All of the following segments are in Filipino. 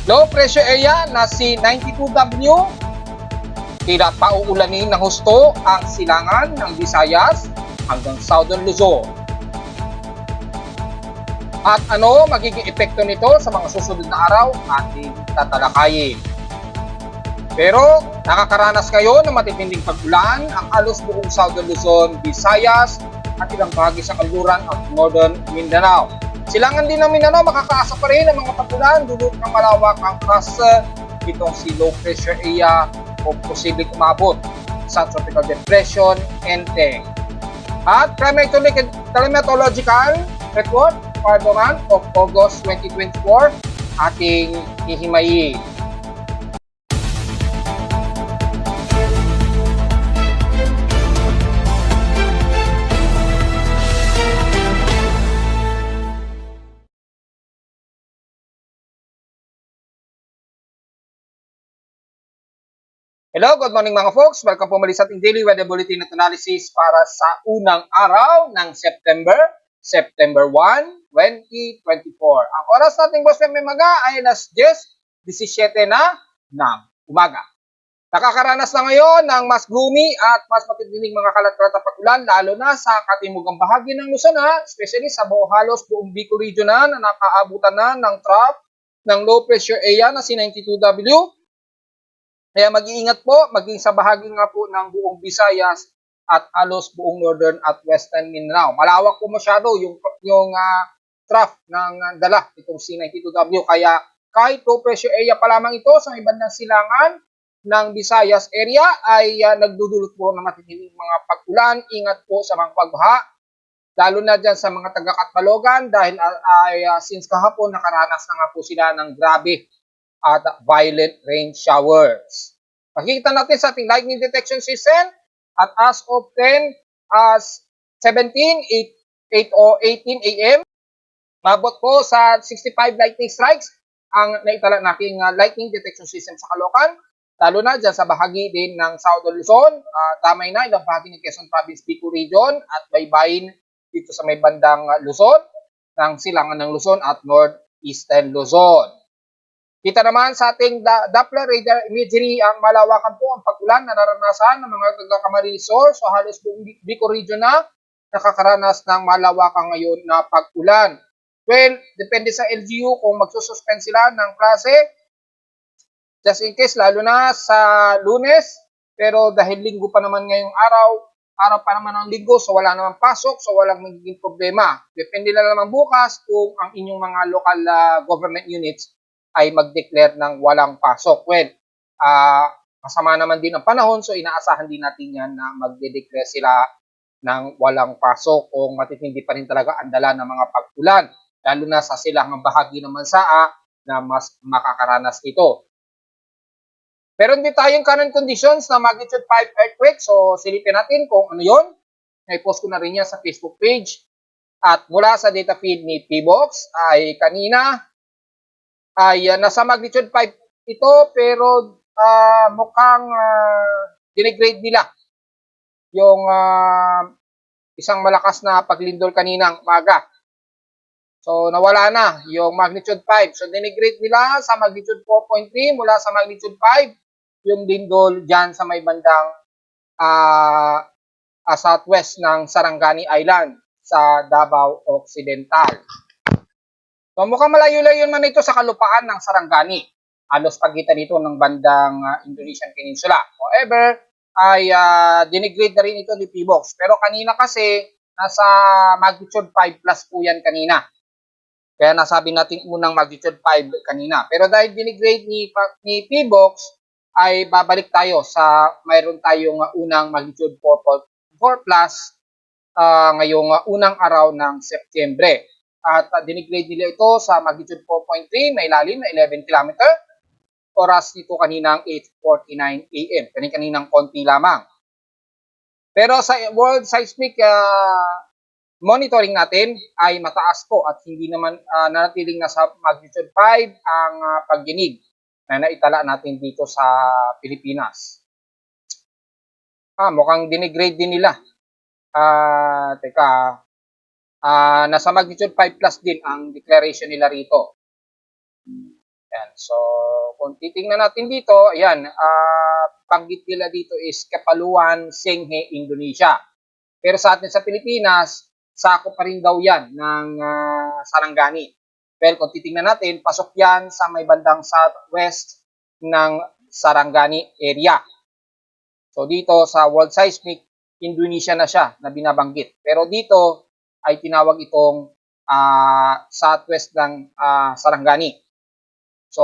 Low pressure area na si 92W, tila pauulanin ng husto ang silangan ng Visayas hanggang Southern Luzon. At ano magiging epekto nito sa mga susunod na araw ating tatalakayin. Pero nakakaranas kayo ng matitinding pag-ulan ang halos buong Southern Luzon, Visayas at ilang bahagi sa kanluran at Northern Mindanao. Silangan din ng Mindanao, makakaasa pa rin ang mga pag-ulan dulot ng malawak ang cluster itong si low pressure area o posibleng umabot sa tropical depression Enteng. At climatological report for the month of August 2024 ating hihimayin. Hello, good morning mga folks. Welcome po muli sa ating daily weather bulletin at analysis para sa unang araw ng September 1, 2024. Ang oras nating boss may maga ay alas 10:17 na ng umaga. Nakakaranas na ngayon ng mas gloomy at mas matitinding mga kalat-kalat na pag-ulan lalo na sa katimugang bahagi ng Luzon, especially sa halos buong Bicol region na nakaabutan na ng trough ng low pressure area na si 92W. Kaya mag-iingat po, maging sa bahagi nga po ng buong Visayas at halos buong Northern at Western Mindanao. Malawak po masyado yung trough ng dala itong C92W. Kaya kahit low pressure area pa lamang ito sa may bandang silangan ng Visayas area ay nagdudulot po ng matitinding mga pag-ulan. Ingat po sa mga pagbaha, lalo na dyan sa mga taga-Katbalogan dahil since kahapon nakaranas na nga po sila ng grabe at violent rain showers. Makikita natin sa ating lightning detection system at as of 18 a.m. mabot po sa 65 lightning strikes ang naitala nating lightning detection system sa Caloocan, lalo na dyan sa bahagi din ng Southern Luzon, tamay na ilang bahagi ng Quezon Province, Bicol Region at baybayin dito sa may bandang Luzon, ng silangan ng Luzon at Northeastern Luzon. Kita naman sa ating Doppler radar imagery ang malawakan po ang pag-ulan na naranasan ng mga taga-Camarines Sur. So halos buong Bicol region na nakakaranas ng malawakan ngayon na pag-ulan. Well, depende sa LGU kung magsususpend sila ng klase. Just in case, lalo na sa Lunes. Pero dahil linggo pa naman ngayong araw pa naman ng linggo, so wala naman pasok, so walang magiging problema. Depende na naman bukas kung ang inyong mga local government units ay mag-declare ng walang pasok. Well, masama naman din ang panahon, so inaasahan din natin yan na magde-declare sila ng walang pasok o matitindi pa rin talaga ang dala ng mga pag-ulan, lalo na sa silangang bahagi ng bansa na mas makakaranas ito. Meron din tayong current conditions na magnitude 5 earthquake, so silipin natin kung ano yon. May-post ko na rin yan sa Facebook page. At mula sa data feed ni PBox ay kanina ay nasa magnitude 5 ito, pero mukhang dinigrade nila yung isang malakas na paglindol kaninang umaga. So nawala na yung magnitude 5. So dinigrade nila sa magnitude 4.3 mula sa magnitude 5 yung lindol dyan sa may bandang southwest ng Sarangani Island sa Davao Occidental. So mukhang malayo-layo man ito sa kalupaan ng Sarangani. Halos pagitan nito ng bandang Indonesian Peninsula. However, ay dinigrade na rin ito ni PBox. Pero kanina kasi, nasa magnitude 5 plus po yan kanina. Kaya nasabi natin unang magnitude 5 kanina. Pero dahil dinigrade ni PBox, ay babalik tayo sa mayroon tayong unang magnitude 4 plus ngayong unang araw ng Setyembre. At dinigrade nila ito sa magnitude 4.3, may lalim na 11 km. Oras nito kaninang 8:49 a.m. Kaninang konti lamang. Pero sa World Seismic monitoring natin ay mataas po at hindi naman nanatiling nasa magnitude 5 ang pagdinig na naitala natin dito sa Pilipinas. Mukhang dinigrade din nila. Nasa magnitude 5 plus din ang declaration nila rito. Yan. So, kung titingnan natin dito, ayan, banggit nila dito is Kepalauan, Senghe, Indonesia. Pero sa atin sa Pilipinas, sakop pa rin daw yan ng Sarangani. Well, kung titingnan natin, pasok yan sa may bandang southwest ng Sarangani area. So dito sa World Seismic, Indonesia na siya na binabanggit. Pero dito ay tinawag itong southwest ng Sarangani. So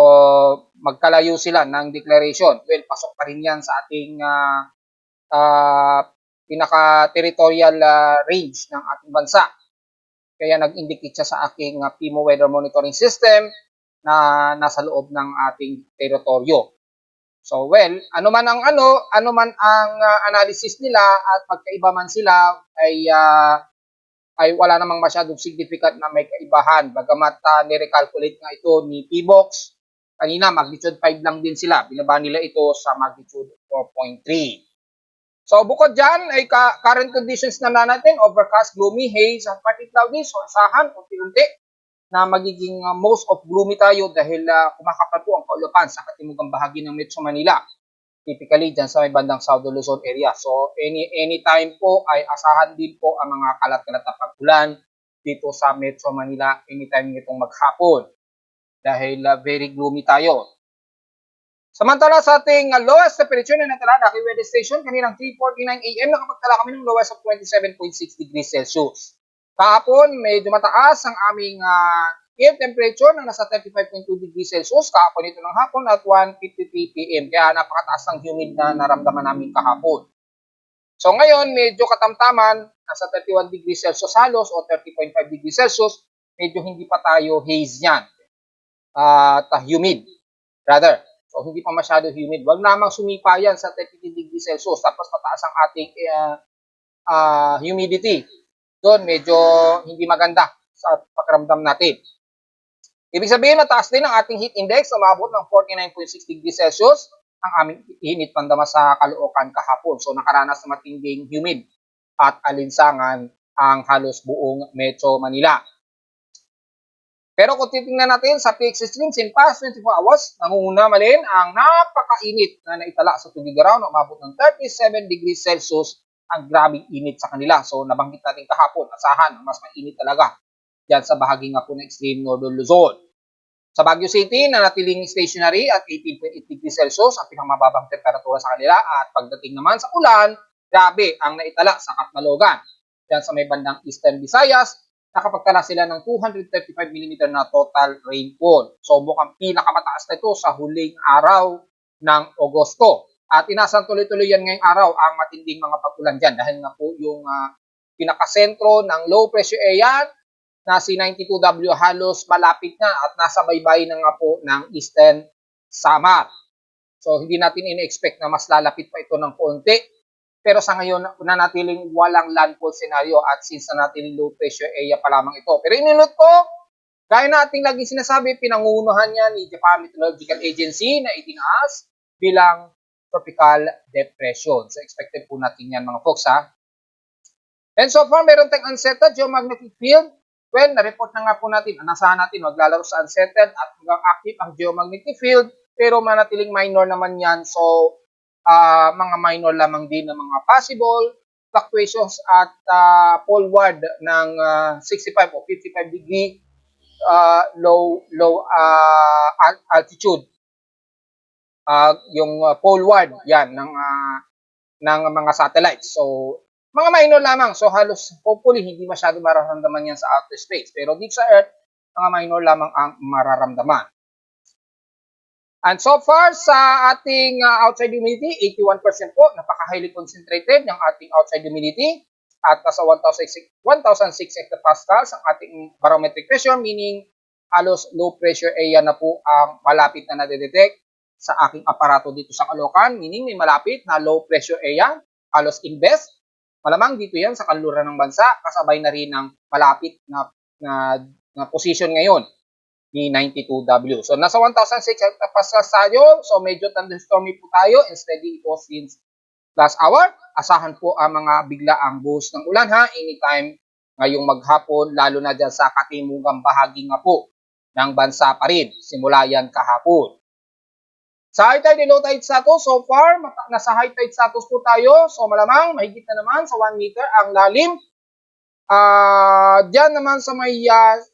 magkalayo sila ng declaration. Well, pasok pa rin yan sa ating pinaka-territorial range ng ating bansa. Kaya nag-indicate siya sa aking PIMO weather monitoring system na nasa loob ng ating teritoryo. So well, ano man ang analysis nila at pagkaiba man sila ay wala namang masyadong significant na may kaibahan. Bagamat ni-recalculate nga ito ni PBOX, kanina magnitude 5 lang din sila. Binaba nila ito sa magnitude 4.3. So bukod dyan ay current conditions na natin, overcast, gloomy, haze, at partly cloudy. So asahan unti-unti na magiging most of gloomy tayo dahil kumakapal po ang kaulapan sa katimugang bahagi ng Metro Manila. Typically dyan sa may bandang South Luzon area. So anytime po ay asahan din po ang mga kalat-kalat na pag-ulan dito sa Metro Manila anytime nitong maghapon. Dahil very gloomy tayo. Samantala sa ating lowest temperature na natala na aking weather station, kaninang 3:49 AM, nakapagtala kami ng lowest of 27.6 degrees Celsius. Kahapon, medyo mataas ang aming air temperature na nasa 35.2 degrees Celsius kahapon ito ng hapon at 1:53 PM. Kaya napakataas ng humid na naramdaman namin kahapon. So ngayon, medyo katamtaman, nasa 31 degrees Celsius halos o 30.5 degrees Celsius, medyo hindi pa tayo haze yan. Humid, rather. So, hindi pa masyado humid. Huwag namang sumipa yan sa 33 degrees Celsius. Tapos mataas ang ating humidity. Doon, medyo hindi maganda sa pakiramdam natin. Ibig sabihin, mataas din ang ating heat index. Umabot ng 49.6 degrees Celsius ang aming init pandama sa Caloocan kahapon. So, nakaranas na matinding humid at alinsangan ang halos buong Metro Manila. Pero kung titingnan natin sa PX streams in past 24 hours, nangunguna malin ang napakainit na naitala sa Tugigaraw na umabot ng 37 degrees Celsius ang grabing init sa kanila. So nabanggit natin kahapon, asahan, mas mainit talaga dyan sa bahagi nga po ng extreme Northern Luzon. Sa Baguio City, nanatiling stationary at 18.8 degrees Celsius ang pinakamababang temperatura sa kanila at pagdating naman sa ulan, grabe ang naitala sa Catbalogan. Dyan sa may bandang Eastern Visayas, nakapagtala sila ng 235 mm na total rainfall. So mukhang pinakamataas na ito sa huling araw ng Agosto. At inaasang tuloy-tuloy yan ngayong araw ang matinding mga pag-ulan dyan dahil nga po yung pinakasentro ng low pressure area na si 92W halos malapit na at nasa baybayin na nga po ng Eastern Samar. So hindi natin in-expect na mas lalapit pa ito ng konti. Pero sa ngayon, nanatiling walang landfall scenario at since nanatiling low pressure area pa lamang ito. Pero inunod ko, gaya na ating laging sinasabi, pinangunuhan niya ni Japan Meteorological Agency na itinaas bilang tropical depression. So expected po natin yan mga folks ha. And so far, meron tayong unsettled geomagnetic field. Well, na-report na nga po natin, anasahan natin, maglalaro sa unsettled at hanggang active ang geomagnetic field. Pero manatiling minor naman yan. So, mga minor lamang din ng mga possible fluctuations at poleward ng 65 o 55 degree low altitude. Yung poleward yan ng mga satellites. So mga minor lamang. So halos hopefully hindi masyado mararamdaman yan sa outer space. Pero dito sa Earth, mga minor lamang ang mararamdaman. And so far sa ating outside humidity, 81% po, napaka-highly concentrated ng ating outside humidity at nasa 1,006 hectopascals ang ating barometric pressure, meaning halos low pressure area na po ang malapit na nadedetect sa aking aparato dito sa Caloocan, meaning may malapit na low pressure area, halos invest. Malamang dito yan sa kanluran ng bansa, kasabay na rin ng malapit na position ngayon ni 92W. So, nasa 1,006 hectopascals tayo. So, medyo thunderstormy po tayo and steady ito since last hour. Asahan po ang mga biglaang buhos ng ulan ha. Anytime ngayong maghapon, lalo na dyan sa katimugang bahagi nga po ng bansa pa rin. Simula yan kahapon. Sa high tide and low tide status, so far, nasa high tide status po tayo. So malamang, mahigit na naman sa 1 meter ang lalim. Diyan naman sa may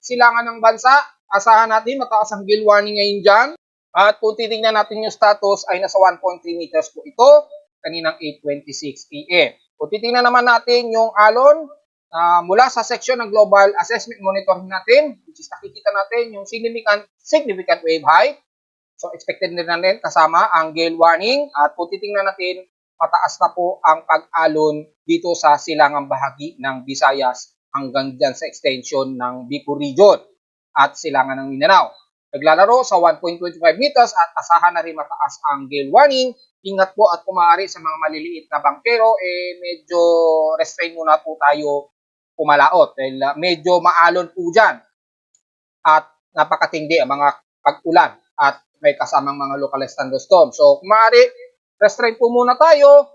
silangan ng bansa, asahan natin mataas ang gale warning ngayon dyan. At kung titingnan natin yung status ay nasa 1.3 meters po ito, kaninang 8:26 AM. Kung titingnan naman natin yung alon, mula sa section ng global assessment monitoring natin, which is nakikita natin yung significant wave height. So expected din natin kasama ang gale warning at kung titingnan natin, mataas na po ang pag-alon dito sa silangang bahagi ng Visayas hanggang dyan sa extension ng Bicol region at silangan ng Mindanao. Naglalaro sa 1.25 meters at asahan na rin mataas ang gale warning. Ingat po at kung maaari sa mga maliliit na bangkero, medyo restrain muna po tayo pumalaot dahil medyo maalon po dyan at napakatindi ang mga pag-ulan at may kasamang mga localized thunderstorm. So kung maaari, restrain po muna tayo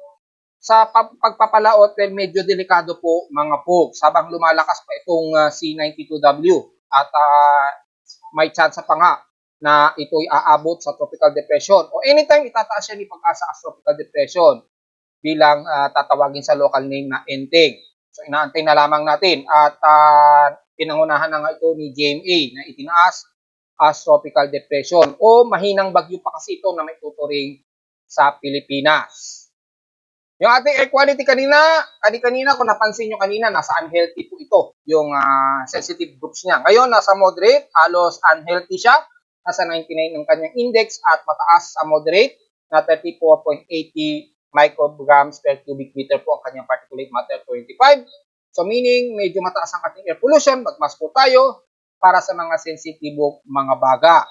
sa pagpapalaot dahil medyo delikado po mga folks habang lumalakas pa itong C92W at may chance pa nga na ito'y aabot sa tropical depression o anytime itataas siya ni pag-asa as tropical depression bilang tatawagin sa local name na Enteng. So inaantay na lamang natin at pinangunahan na nga ito ni GMA na itinaas as tropical depression o mahinang bagyo pa kasi ito na may tuturing sa Pilipinas. Yung ating air quality kanina kung napansin nyo kanina, nasa unhealthy po ito, yung sensitive groups niya. Ngayon, nasa moderate, halos unhealthy siya, nasa 99 ang kanyang index at mataas sa moderate na 34.80 micrograms per cubic meter po ang kanyang particulate matter 25. So meaning, medyo mataas ang ating air pollution, magmas po tayo para sa mga sensitibong mga baga.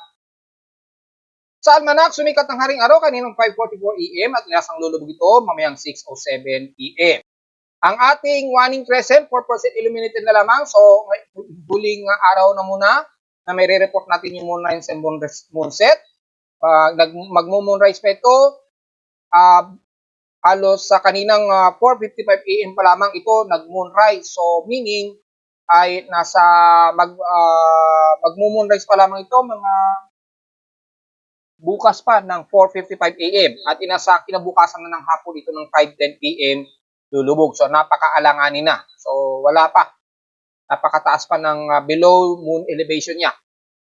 Sa almanak, sumikat ng haring araw kaninang 5:44 AM at inasang lulubog ito mamayang 6:07 PM. Ang ating waning crescent, 4% illuminated na lamang. So, huling araw na muna na may re-report natin yung moonrise and moonset. Mag-moonrise pa ito. Halos sa kaninang 4:55 AM pa lamang ito nag-moonrise. So, meaning ay nasa mag-moonrise pa lamang ito mga bukas pa ng 4:55 AM at inasa kinabukasan na ng hapon ito ng 5:10 PM lulubog. So napakaalanganin na. So wala pa. Napakataas pa ng below moon elevation niya.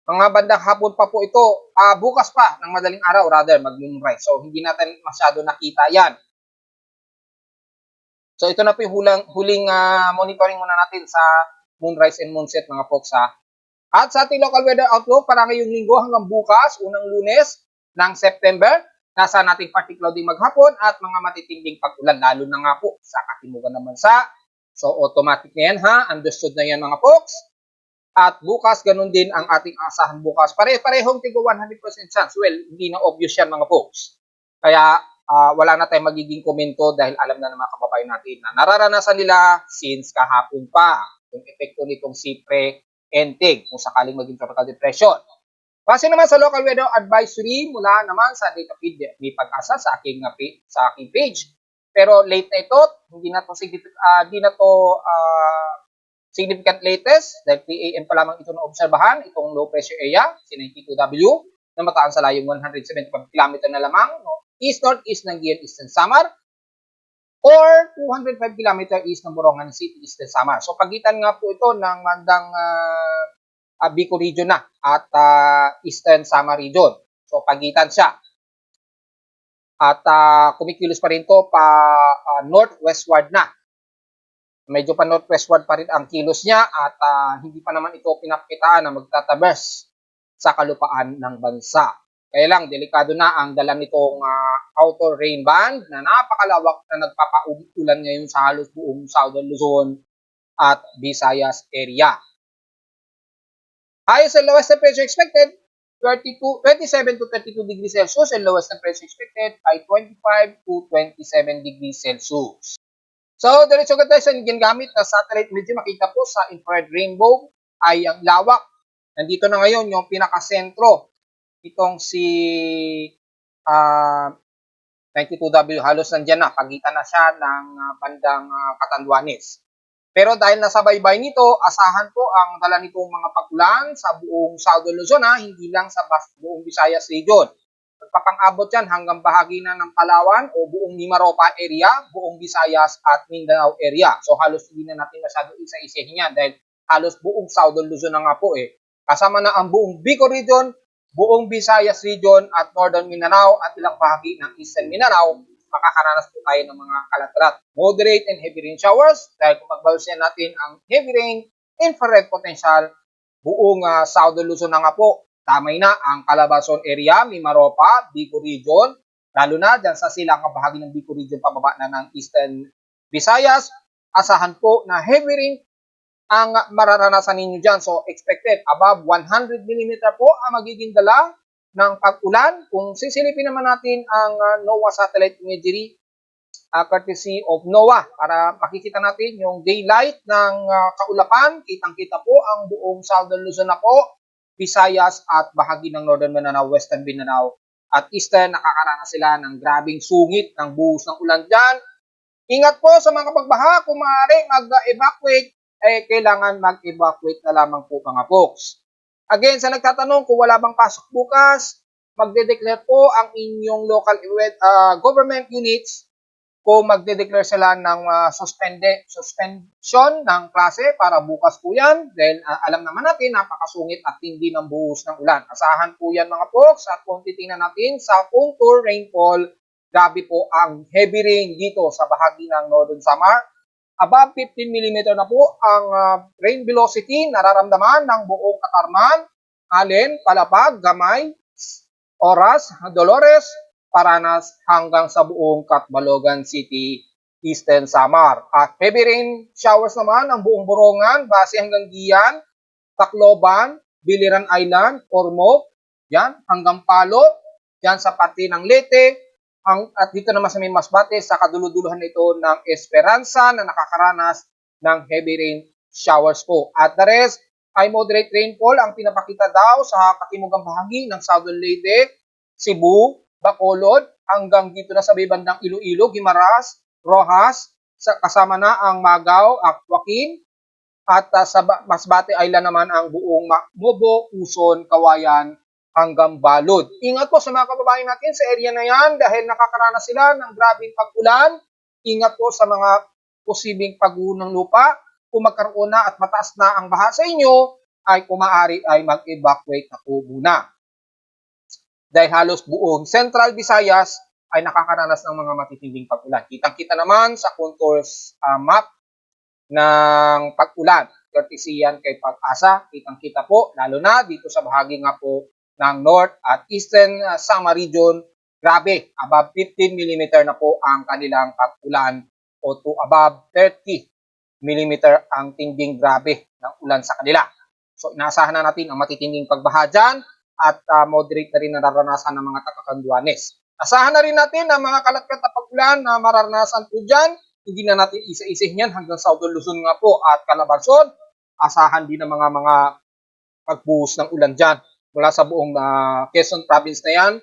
Mga bandang hapon pa po ito, bukas pa ng madaling araw rather mag-moonrise. So hindi natin masyado nakita 'yan. So ito na po yung huling monitoring muna natin sa moonrise and moonset mga folks ha. At sa ating local weather outlook para ngayong linggo hanggang bukas, unang Lunes ng September, nasa nating particular ding maghapon at mga matitinding pag-ulan, lalo na nga po sa katimugan ng bansa. So automatic na yan ha, understood na yan mga folks. At bukas, ganun din ang ating asahan bukas. Pare-parehong tigo 100% chance. Well, hindi na obvious yan mga folks. Kaya wala na tayong magiging komento dahil alam na ng mga kababayan natin na nararanasan nila since kahapon pa yung epekto nitong Sipre Enteng kung sakaling maging tropical depression. Base naman sa local weather advisory mula naman sa data feed ni Pag-asa sa aking page. Pero late na ito, hindi na to significant latest dahil 3 AM pa lamang ito na obserbahan itong low pressure area, C92W, na mataan sa layong 175 km na lamang, east-northeast ng Gian Eastern Samar or 205 km east ng Borongan City, Eastern Samar. So pagitan nga po ito ng mandang Bicol region na at Eastern Samar region. So pagitan siya. At kumikilos pa rin to pa northwestward na. Medyo pa northwestward pa rin ang kilos niya at hindi pa naman ito pinakitaan na magtatabers sa kalupaan ng bansa. Kaya lang, delikado na ang dala nitong outer rain band na napakalawak na nagpapaulan ngayon sa halos buong Southern Luzon at Visayas area. Highest and lowest temperature expected, 27 to 32 degrees Celsius and lowest temperature expected ay 25 to 27 degrees Celsius. So, diretso agad tayo sa ginagamit na satellite medyo makita po sa infrared rainbow ay ang lawak. Nandito na ngayon yung pinakasentro. Itong si 92W halos nandyan na. Pagitan na siya ng bandang Catanduanes. Pero dahil nasa baybay nito, asahan po ang dala nitong mga pag-ulan sa buong Southern Luzon, hindi lang sa buong Visayas region. Magpapang-abot yan hanggang bahagi na ng Palawan o buong Mimaropa area, buong Visayas at Mindanao area. So halos hindi na natin masyado isa-isihin yan dahil halos buong Southern Luzon na nga po eh. Kasama na ang buong Bicol region, buong Visayas region at Northern Mindanao at ilang bahagi ng Eastern Mindanao, makakaranas po tayo ng mga kalat-kalat. Moderate and heavy rain showers dahil kung magbalansin natin ang heavy rain, infrared potential, buong Southern Luzon na nga po. Tamay na ang Calabarzon area, Mimaropa, Bicol region, lalo na dyan sa silangang bahagi ng Bicol region pababa na ng Eastern Visayas. Asahan po na heavy rain ang mararanasan ninyo dyan. So expected above 100 mm po ang magiging dala ng pag-ulan. Kung sisilipin naman natin ang NOAA satellite imagery, courtesy of NOAA, para makikita natin yung daylight ng kaulapan, kitang-kita po ang buong Southern Luzon na po, Visayas at bahagi ng Northern Mindanao, Western Mindanao at Eastern. Nakakaranas sila ng grabing sungit ng buhos ng ulan dyan. Ingat po sa mga pagbaha, kung maaari mag-evacuate, kailangan mag-evacuate na lamang po mga folks. Again, sa nagtatanong kung wala bang pasok bukas, magde-declare po ang inyong local government units kung magde-declare sila ng suspension ng klase para bukas po yan. Dahil alam naman natin, napakasungit at tindi ng buhos ng ulan. Asahan po yan mga folks. At kung titingnan natin sa contour rainfall, grabe po ang heavy rain dito sa bahagi ng Northern Samar. Above 15 mm na po ang rain velocity nararamdaman ng buong Katarman, Allen, Palapag, Gamay, Oras, Dolores, Paranas hanggang sa buong Catbalogan City, Eastern Samar. At heavy rain showers naman ang buong Borongan, base hanggang Giyan, Tacloban, Biliran Island, Ormoc, yan, hanggang Palo, yan sa parte ng Leyte, at dito naman sa may Masbate, sa kaduluduluhan nito ng Esperanza na nakakaranas ng heavy rain showers po. At the rest ay moderate rainfall ang pinapakita daw sa katimugang bahagi ng Southern Leyte, Cebu, Bacolod, hanggang dito na sa may bandang Iloilo, Guimaras, Rojas, kasama na ang Magaw at Joaquin, at sa Masbate Island naman ang buong Mobo, Uson, Kawayan, hanggang Balod. Ingat po sa mga kababayan natin sa area na yan dahil nakakaranas sila ng grabing pag-ulan. Ingat po sa mga posibleng pagguho ng lupa. Kung magkaroon na at mataas na ang baha sa inyo, ay kung maaari ay mag-evacuate na po muna. Dahil halos buong Central Visayas ay nakakaranas ng mga matitinding pag-ulan. Kitang-kita naman sa contours map ng pag-ulan. Courtesy yan kay Pag-asa. Kitang-kita po, lalo na dito sa bahagi nga po ng North at Eastern Samar region, grabe, above 15 mm na po ang kanilang pag-ulan o to above 30 mm ang tinding grabe ng ulan sa kanila. So inaasahan na natin ang matitinding pagbaha dyan at moderate na rin nararanasan ng mga taga-Catanduanes. Asahan na rin natin ang mga kalat-kalat na pag-ulan na mararanasan po dyan. Hindi na natin isa-isihin yan hanggang Southern Luzon nga po at Calabarzon. Asahan din ang mga pagbuhos ng ulan dyan mula sa buong Quezon province na yan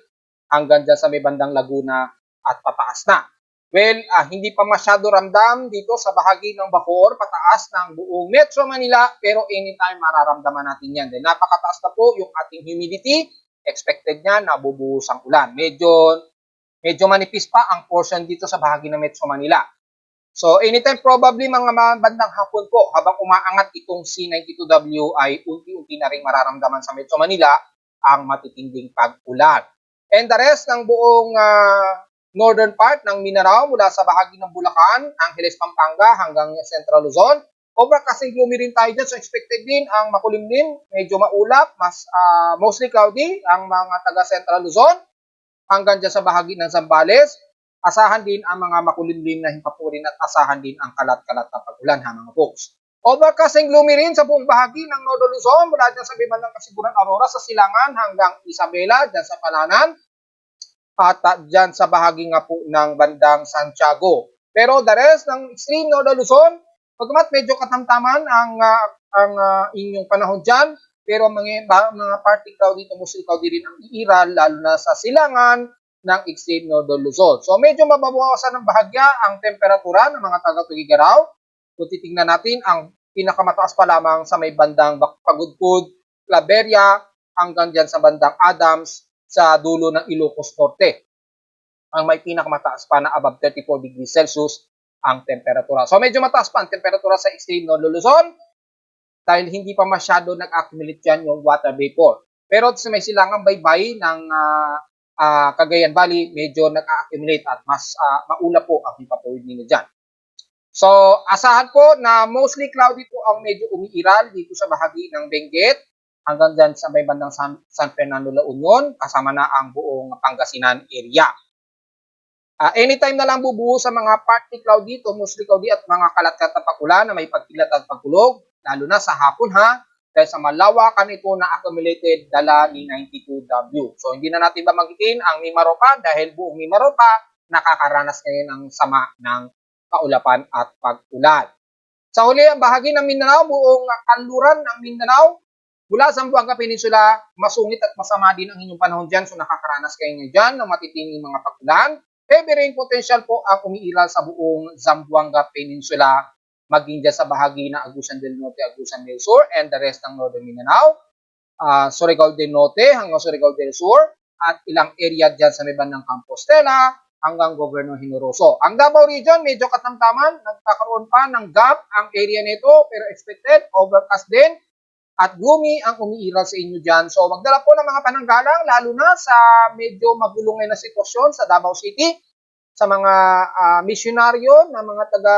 hanggang dyan sa may bandang Laguna at pataas na. Well, hindi pa masyado ramdam dito sa bahagi ng Bacoor, pataas ng buong Metro Manila, pero anytime mararamdaman natin yan. Dahil napakataas na po yung ating humidity, expected niya na bubuhos ang ulan. Medyo manipis pa ang portion dito sa bahagi ng Metro Manila. So, anytime probably mga bandang hapon po, habang umaangat itong C92W ay unti-unti na rin mararamdaman sa Metro Manila ang matitinding pag-ulan. And the rest ng buong northern part ng Mindanao mula sa bahagi ng Bulacan, Angeles, Pampanga hanggang Central Luzon. Overcasting gloomy rin tayo dyan, so expected din ang makulimlim, medyo maulap, mostly cloudy ang mga taga Central Luzon hanggang dyan sa bahagi ng Zambales. Asahan din ang mga makulimlim na himpapurin at asahan din ang kalat-kalat na pag-ulan ha mga folks. Overcast and gloomy rin sa buong bahagi ng Northern Luzon mula dyan sa Bibandang Kasiburan, Aurora sa Silangan hanggang Isabela dyan sa Palanan at dyan sa bahagi nga po ng bandang Santiago. Pero the rest ng extreme Northern Luzon, pagkamat medyo katamtaman ang inyong panahon dyan, pero mga party cloudy to mostly cloudy rin ang iiral lalo na sa Silangan ng extreme Northern Luzon. So medyo mababawasan ng bahagya ang temperatura ng mga taga-Tugigaraw kung titingnan natin, ang pinakamataas pa lamang sa may bandang Pagudpud, Claveria, hanggang dyan sa bandang Adams, sa dulo ng Ilocos Norte. Ang may pinakamataas pa na above 34 degrees Celsius ang temperatura. So medyo mataas pa ang temperatura sa extreme Northern Luzon dahil hindi pa masyado nag-accumulate yan yung water vapor. Pero sa may silangang baybay ng Cagayan Valley, medyo nag-accumulate at mas maulap po ang hipapawid ninyo dyan. So, asahan po na mostly cloudy po ang medyo umiiral dito sa bahagi ng Benguet hanggang dyan sa may bandang San Fernando, La Union, kasama na ang buong Pangasinan area. Anytime na lang bubuo sa mga partly cloudy to mostly cloudy at mga kalat-kalat na pakulan na may pagkilat at pagkulog, lalo na sa hapon ha, dahil sa malawakan ito na accumulated dala ni 92W. So, hindi na natin bamanggitin ang Mimaropa dahil buong Mimaropa nakakaranas ngayon ng sama ng kaulapan at pag-ulan. Sa huli, ang bahagi ng Mindanao, buong kanluran ng Mindanao, mula sa Zamboanga Peninsula, masungit at masama din ang inyong panahon dyan. So nakakaranas kayo ngayon dyan ng matitinding mga pag-ulan. Heavy rain potential po ang umiiral sa buong Zamboanga Peninsula, maging dyan sa bahagi ng Agusan del Norte, Agusan del Sur, and the rest ng Northern Mindanao, Surigao del Norte hanggang Surigao del Sur, at ilang area dyan sa may bandang Compostela, hanggang Governor Generoso. Ang Davao Region, medyo katamtaman, nagkakaroon pa ng gap ang area nito, pero expected, overcast din, at gloomy ang umiiral sa inyo dyan. So, magdala po ng mga pananggalang, lalo na sa medyo magulungay na sitwasyon sa Davao City, sa mga misyonaryo na mga taga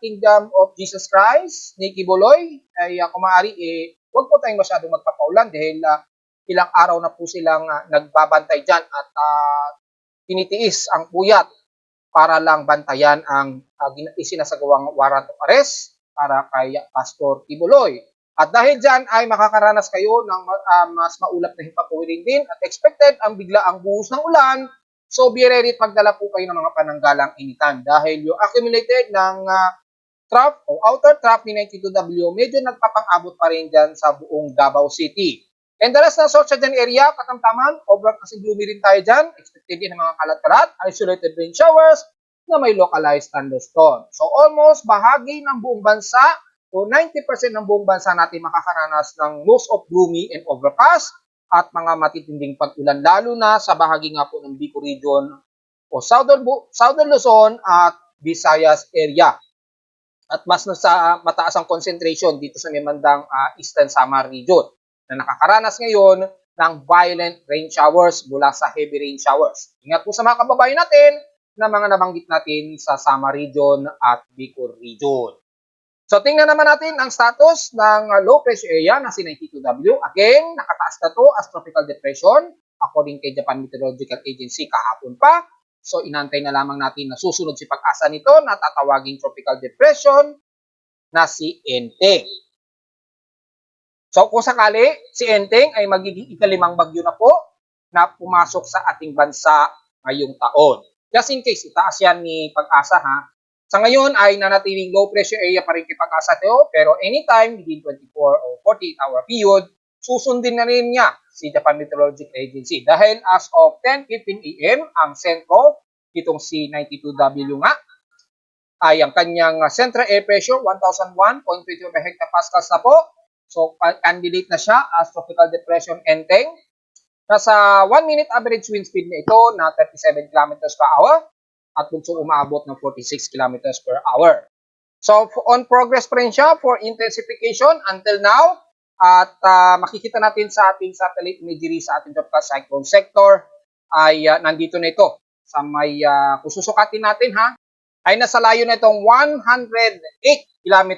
Kingdom of Jesus Christ, Nikki Boloy, ay kung maaari, huwag po tayong masyadong magpapaulan dahil ilang araw na po silang nagbabantay dyan at tinitiis ang puyat para lang bantayan ang isinasagawang warrant of arrest para kay Pastor Tibuloy. At dahil dyan ay makakaranas kayo ng mas maulap na hipapuwirin din at expected ang biglaang buhos ng ulan. So be ready at magdala po kayo ng mga pananggalang anytime dahil yung accumulated ng trough o outer trough ni 92W medyo nagpapang-abot pa rin dyan sa buong Davao City. And the rest ng South Southern area, katamtaman, overcast kasi gloomy rin tayo dyan. Expected din ng mga kalat-kalat, isolated rain showers na may localized thunderstorm. So almost bahagi ng buong bansa o 90% ng buong bansa natin makakaranas ng most of gloomy and overcast at mga matitinding pag-ulan lalo na sa bahagi nga po ng Bicol Region o Southern Luzon at Visayas area. At mas nasa mataas ang concentration dito sa Mimandang Eastern Samar Region na nakakaranas ngayon ng violent rain showers mula sa heavy rain showers. Ingat po sa mga kababayan natin na mga nabanggit natin sa Samar Region at Bicol Region. So tingnan naman natin ang status ng low pressure area na si 92W. Again, nakataas na to as tropical depression according kay Japan Meteorological Agency kahapon pa. So inantay na lamang natin na susunod si pag-asa nito na tatawaging tropical depression na si Enteng. So kung sakali, si Enteng ay magiging ikalimang bagyo na po na pumasok sa ating bansa ngayong taon. Just in case, itaas yan ni Pag-asa ha. Sa ngayon ay nanatiling low pressure area pa rin kay Pag-asa ito, pero anytime within 24 o 48-hour period, susundin na rin niya si Japan Meteorological Agency. Dahil as of 10:15 AM, ang sentro, itong si 92W nga, ay ang kanyang central air pressure, 1,001.22 hectopascals na po. So, candidate na siya as tropical depression Enteng. Nasa 1-minute average wind speed na ito na 37 km per hour at bunso umaabot ng 46 km per hour. So, on progress pa rin siya for intensification until now. At makikita natin sa ating satellite imagery sa ating tropical cyclone sector ay nandito na ito. Sa may, kung susukatin natin ha, ay nasa layo na itong 108 km.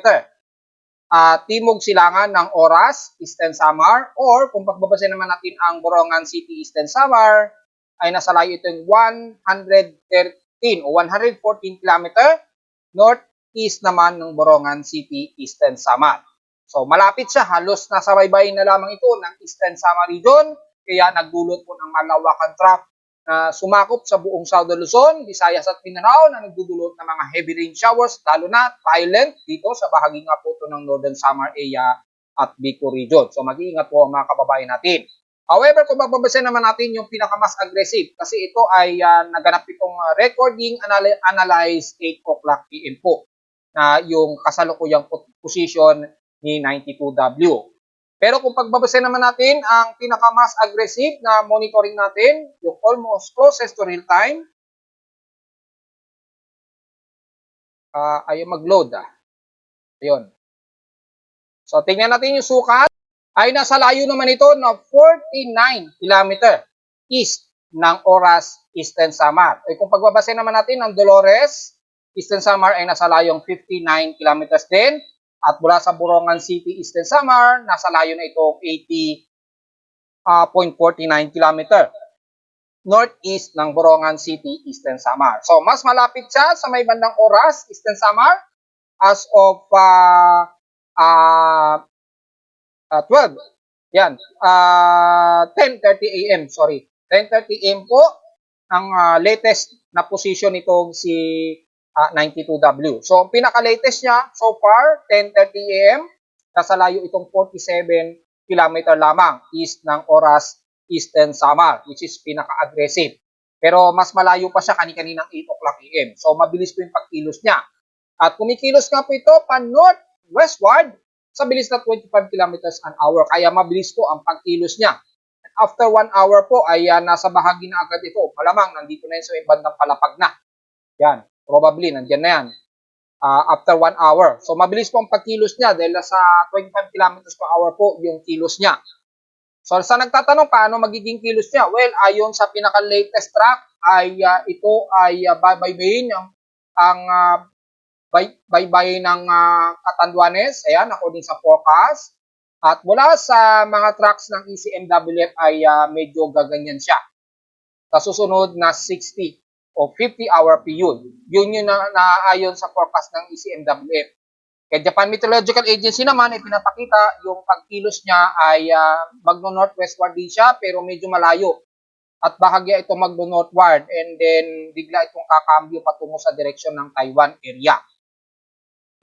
Timog silangan ng Oras, Eastern Samar, or kung pagbabasin naman natin ang Borongan City, Eastern Samar, ay nasa layo itong 113 o 114 km northeast naman ng Borongan City, Eastern Samar. So malapit siya, halos nasa baybayin na lamang ito ng Eastern Samar Region, kaya nagdulot po ng malawakan trough na sumakop sa buong Southern Luzon, Visayas at Mindanao na nagdudulot ng mga heavy rain showers, lalo na violent dito sa bahagi nga po ito ng Northern Samar area at Bicol Region. So mag-iingat po ang mga kababayan natin. However, kung mababasin naman natin yung pinakamas aggressive, kasi ito ay naganap itong recording analyzed 8 o'clock PM po. na yung kasalukuyang position ni 92W. Pero kung pagbabase naman natin, ang pinaka-mas aggressive na monitoring natin, yung almost closest to real time, ayaw mag-load. Ayun. So, tingnan natin yung sukat. Ay nasa layo naman ito na 49 km east ng Oras, Eastern Samar. Ay kung pagbabase naman natin ng Dolores, Eastern Samar ay nasa layong 59 kilometers din. At mula sa Borongan City, Eastern Samar, nasa layo na itong 80.49 km northeast ng Borongan City, Eastern Samar. So, mas malapit siya sa may bandang Oras, Eastern Samar, as of 12. Yan. 10:30 AM, sorry. 10:30 AM po ang latest na position nitong si 92W. So, ang pinaka-latest niya so far, 10:30 AM, nasa layo itong 47 km lamang east ng Oras, Eastern Samar, which is pinaka-aggressive. Pero mas malayo pa siya kani-kaninang 8 o'clock AM. So, mabilis po yung pagkilos niya. At kumikilos nga po ito pa-northwestward sa bilis na 25 kilometers an hour. Kaya mabilis po ang pagkilos niya. And after 1 hour po ay nasa bahagi na agad ito. Malamang nandito na yun sa may bandang palapag na. Yan. Probably, nandyan na yan. After 1 hour. So, mabilis po ang pagkilos niya dahil sa 25 kilometers per hour po yung kilos niya. So, sa nagtatanong paano magiging kilos niya? Well, ayon sa pinaka-latest track ay ito ay baybayin ang baybay ng Catanduanes. Ayan, according sa forecast. At mula sa mga tracks ng ECMWF ay medyo gaganyan siya. Sa susunod na 60 o 50-hour period. Yun yung naayon sa forecast ng ECMWF. Kaya Japan Meteorological Agency naman ay pinapakita yung pagkilos niya ay magno-northwestward din siya pero medyo malayo. At bahagya ito magno-northward and then bigla itong kakambyo patungo sa direksyon ng Taiwan area.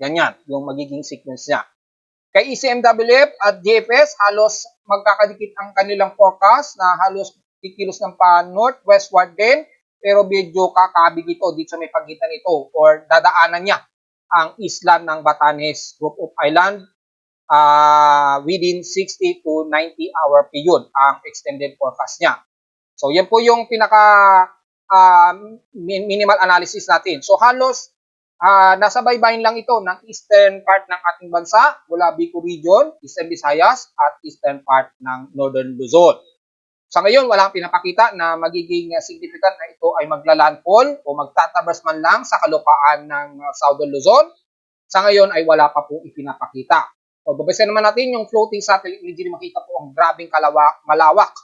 Ganyan yung magiging sequence niya. Kay ECMWF at GFS, halos magkakadikit ang kanilang forecast na halos kikilos ng pa-northwestward din pero medyo kakabig ito dito sa may pagitan ito or dadaanan niya ang isla ng Batanes Group of Island within 60 to 90 hour period ang extended forecast niya. So yan po yung pinaka minimal analysis natin. So halos nasa baybayin lang ito ng eastern part ng ating bansa mula Bicol Region, Eastern Visayas at eastern part ng Northern Luzon. Sa ngayon, walang pinapakita na magiging significant na ito ay maglalandfall o magtatabas man lang sa kalupaan ng Southern Luzon. Sa ngayon ay wala pa pong ipinapakita. So, babasin naman natin yung floating satellite imagery, makita po ang grabing malawak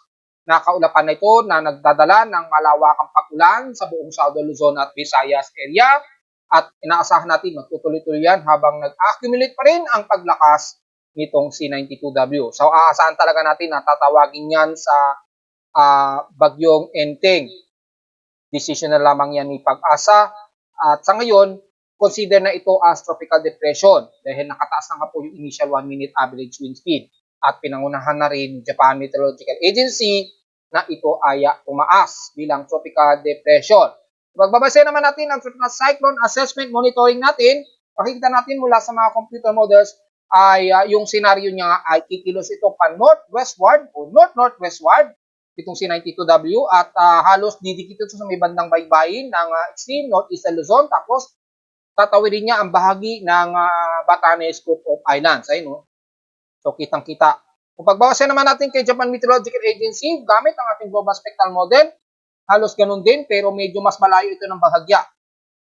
na kaulapan na ito na nagdadala ng malawakang pag-ulan sa buong Southern Luzon at Visayas area. At inaasahan natin magtutuloy-tuloy yan habang nag-accumulate pa rin ang paglakas nitong C92W. So, aasahan talaga natin na tatawagin yan sa bagyong Enteng. Decision na lamang yan ni Pag-asa. At sa ngayon, consider na ito as tropical depression dahil nakataas na nga po yung initial 1-minute average wind speed. At pinangunahan na rin Japan Meteorological Agency na ito ay tumaas bilang tropical depression. Magbabase naman natin ang tropical cyclone assessment monitoring natin. Pakikita natin mula sa mga computer models ay yung scenario niya ay kikilos ito pa northwestward o north-northwestward itong C92W at halos didikit ito sa may bandang baybayin ng extreme northeastern Luzon tapos tatawirin niya ang bahagi ng Batanes Group of Islands. Ayun, no? So, kitang-kita. Kung pagbawasan naman natin kay Japan Meteorological Agency, gamit ang ating global spectral model, halos ganun din pero medyo mas malayo ito ng bahagya.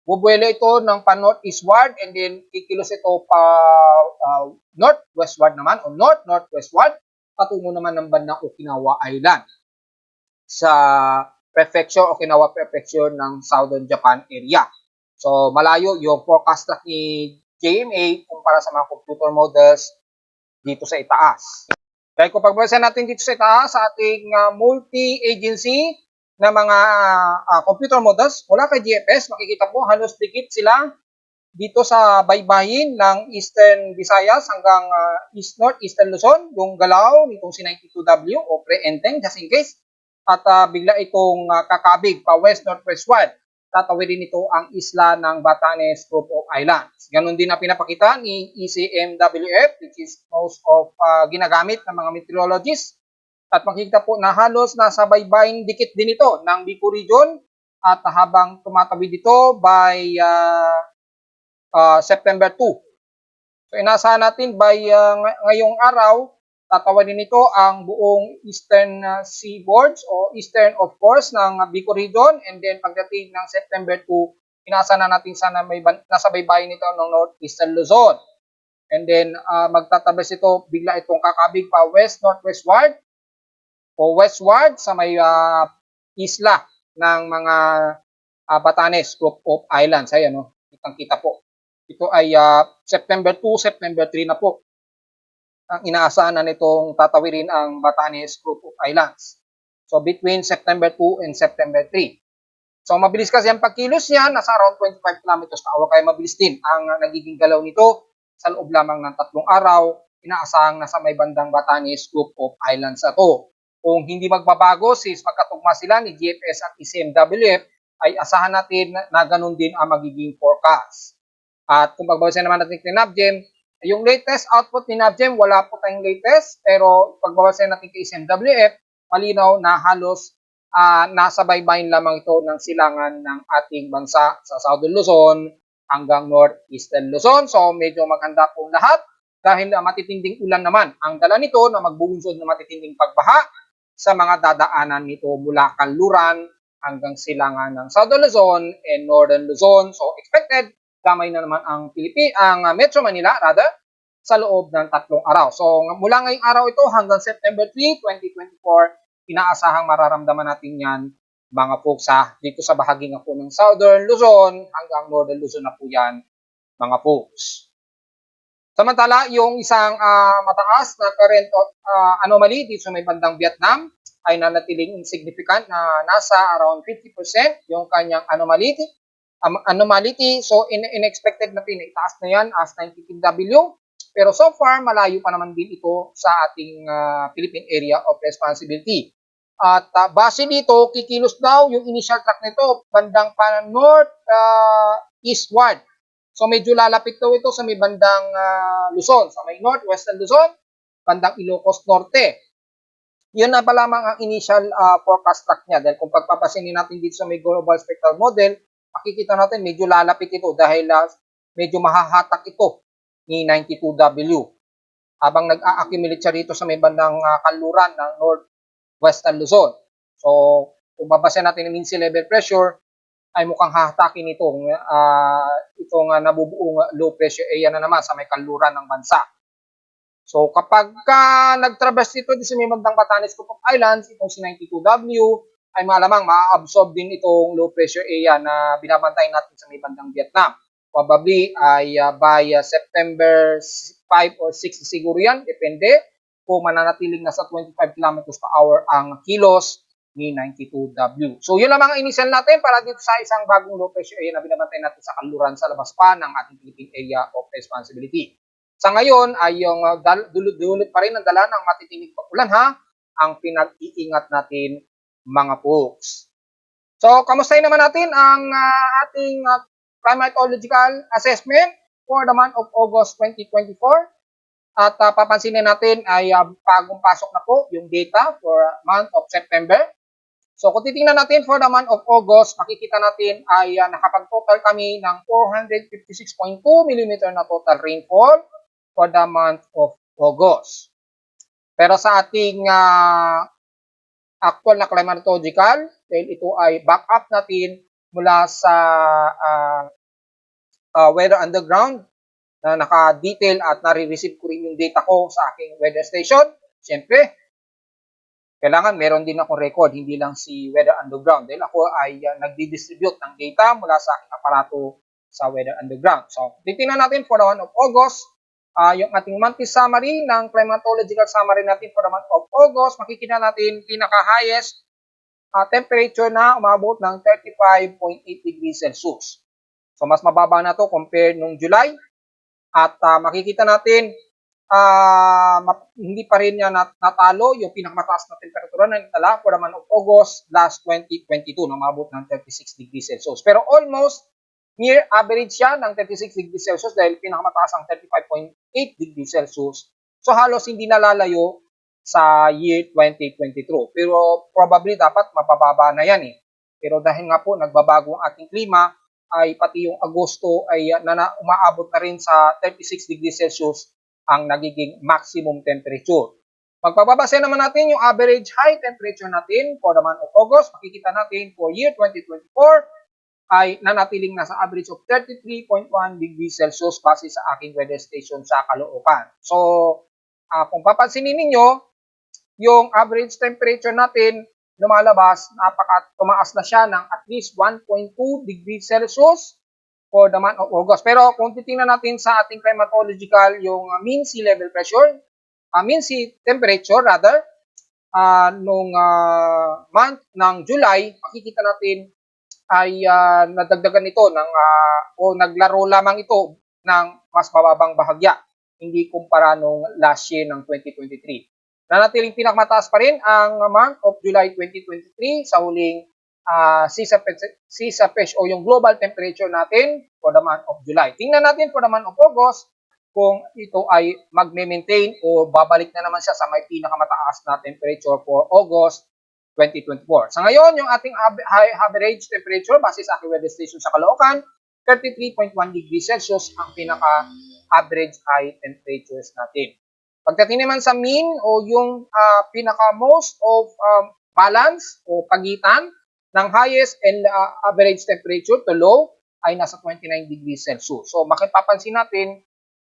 Bubuelo ito ng pa-northeastward and then kikilos ito pa northwestward naman o north-northwestward patungo naman ng bandang Okinawa Island sa prefecture, Okinawa Prefecture ng Southern Japan area. So, malayo yung forecast track ni JMA kumpara sa mga computer models dito sa itaas. Dahil kung pagbabasan natin dito sa itaas sa ating multi-agency na mga computer models, mula kay GFS, makikita po halos dikit sila dito sa baybayin ng Eastern Visayas hanggang East-Northeastern Luzon, yung galaw nitong C92W o pre-Enteng just in case. At bigla itong kakabig pa west-northwestward tatawirin nito ang isla ng Batanes Group of Islands. Ganon din na pinapakita ni ECMWF, which is most of ginagamit ng mga meteorologists. At makikita po na halos nasa baybayin dikit din ito ng Bicol Region at habang tumatabi dito by September 2. So inasahan natin by ngayong araw, tatawarin nito ang buong eastern seaboards o eastern of course ng Bicol Region, and then pagdating ng September 2, inasahan na natin sana may nasa baybayin nito ng northeastern Luzon. And then magtatabas ito, bigla itong kakabig pa west-northwestward o westward sa may isla ng mga Batanes Group of Islands. Ayan, no? Kitang-kita po. Ito ay September 2, September 3 na po. Ang inaasahan na nitong tatawirin ang Batanes Group of Islands. So, between September 2 and September 3. So, mabilis kasi ang pagkilos niya, nasa around 25 kilometers per hour, kaya mabilis din ang nagiging galaw nito sa loob lamang ng 3 araw. Inaasahang nasa may bandang Batanes Group of Islands na to. Kung hindi magbabago, since magkatugma sila ni GFS at ECMWF, ay asahan natin na ganun din ang magiging forecast. At kung pagbabasin naman natin kay NABGEM, yung latest output ni NABGEM, wala po tayong latest, pero pagbabasin natin kay ECMWF, malinaw na halos nasa baybayin lamang ito ng silangan ng ating bansa sa Southern Luzon hanggang Northeastern Luzon. So medyo maganda po lahat dahil matitinding ulan naman ang dala nito na magbubunsod ng matitinding pagbaha sa mga dadaanan nito mula Kanluran hanggang silangan ng Southern Luzon and Northern Luzon. So expected, damay na naman ang Metro Manila sa loob ng 3 araw. So mula ngayong araw ito hanggang September 3, 2024, inaasahang mararamdaman natin yan mga folks dito sa bahagi nga po ng Southern Luzon hanggang Northern Luzon na po yan mga folks. Samantala, yung isang mataas na current anomaly dito sa may bandang Vietnam ay nanatiling insignificant na nasa around 50% yung kanyang anomaly. So, in-expected natin na itaas na yan as 90 kW. Pero so far, malayo pa naman din ito sa ating Philippine Area of Responsibility. At base dito, kikilos daw yung initial track nito bandang north eastward. So medyo lalapit daw ito sa may bandang Luzon, sa may northwestern Luzon, bandang Ilocos Norte. Yun na pa lamang ang initial forecast track niya. Dahil kung pagpapasinin natin dito sa may global spectral model, makikita natin medyo lalapit ito dahil medyo mahahatak ito ni 92W. Habang nag-a-accumulate siya rito sa may bandang Kanluran ng northwestern Luzon. So kung babasahin natin ang mean sea level pressure, ay mukhang hahatakin itong nabubuong low pressure area na naman sa may kanluran ng bansa. So kapag nag-traverse ito sa may bandang Batanes Group of Islands, itong si 92W, ay malamang ma-absorb din itong low pressure area na binabantay natin sa may bandang Vietnam. Probably ay by September 5 or 6 siguro yan, depende kung mananatiling nasa 25 kilometers per hour ang kilos ni 92W. So yun lamang ang initial natin para dito sa isang bagong low pressure area na binabantay natin sa kanluran sa labas pa ng ating Philippine Area of Responsibility. Sa ngayon ay yung dulot pa rin ang dala ng matitinding pag-ulan ang pinag-iingat natin mga folks. So kamustahin naman natin ang ating climatological assessment for the month of August 2024. At papansinin natin ay bagong pasok na po yung data for month of September. So kung titingnan natin for the month of August, makikita natin ay nakapag-total kami ng 456.2 mm na total rainfall for the month of August. Pero sa ating actual na climatological, dahil ito ay back up natin mula sa Weather Underground, na naka-detail at nare-receive ko rin yung data ko sa aking weather station. Siyempre, kailangan meron din akong record, hindi lang si Weather Underground. Dahil ako ay nagdi-distribute ng data mula sa aking aparato sa Weather Underground. So, titingnan natin for the month of August, yung ating monthly summary ng climatological summary natin for the month of August. Makikita natin pinaka-highest temperature na umabot ng 35.8 degrees Celsius. So, mas mababa na to compared nung July. At makikita natin hindi pa rin niya natalo yung pinakamataas na temperatura na itala for the month of August last 2022 na umabot ng 36 degrees Celsius. Pero almost near average siya ng 36 degrees Celsius dahil pinakamataas ang 35.8 degrees Celsius. So halos hindi nalalayo sa year 2023. Pero probably dapat mapababa na yan eh. Pero dahil nga po nagbabago ang ating klima, ay pati yung Agosto ay umaabot na rin sa 36 degrees Celsius ang nagiging maximum temperature. Pagpapabase naman natin yung average high temperature natin for the month of August, makikita natin for year 2024 ay nanatiling nasa average of 33.1 degrees Celsius base sa aking weather station sa Caloocan. So, kung papansinin ninyo, yung average temperature natin lumalabas, tumaas na siya ng at least 1.2 degrees Celsius for the month of August. Pero kung titingnan natin sa ating climatological, yung mean sea level pressure, mean sea temperature rather, nung month ng July, makikita natin ay nadagdagan ito ng, o naglaro lamang ito ng mas mababang bahagya, hindi kumpara nung last year ng 2023. Nanatiling pinakamataas pa rin ang month of July 2023 sa huling CSAPES o yung global temperature natin for the month of July. Tingnan natin for the month of August kung ito ay magme-maintain o babalik na naman siya sa may pinakamataas na temperature for August 2024. Sa ngayon, yung ating average temperature base sa aking weather station sa Caloocan, 33.1 degrees Celsius ang pinaka-average high temperatures natin. Pagdating naman sa mean o yung pinaka-most of balance o pagitan ng highest and average temperature to low ay nasa 29 degrees Celsius. So makipapansin natin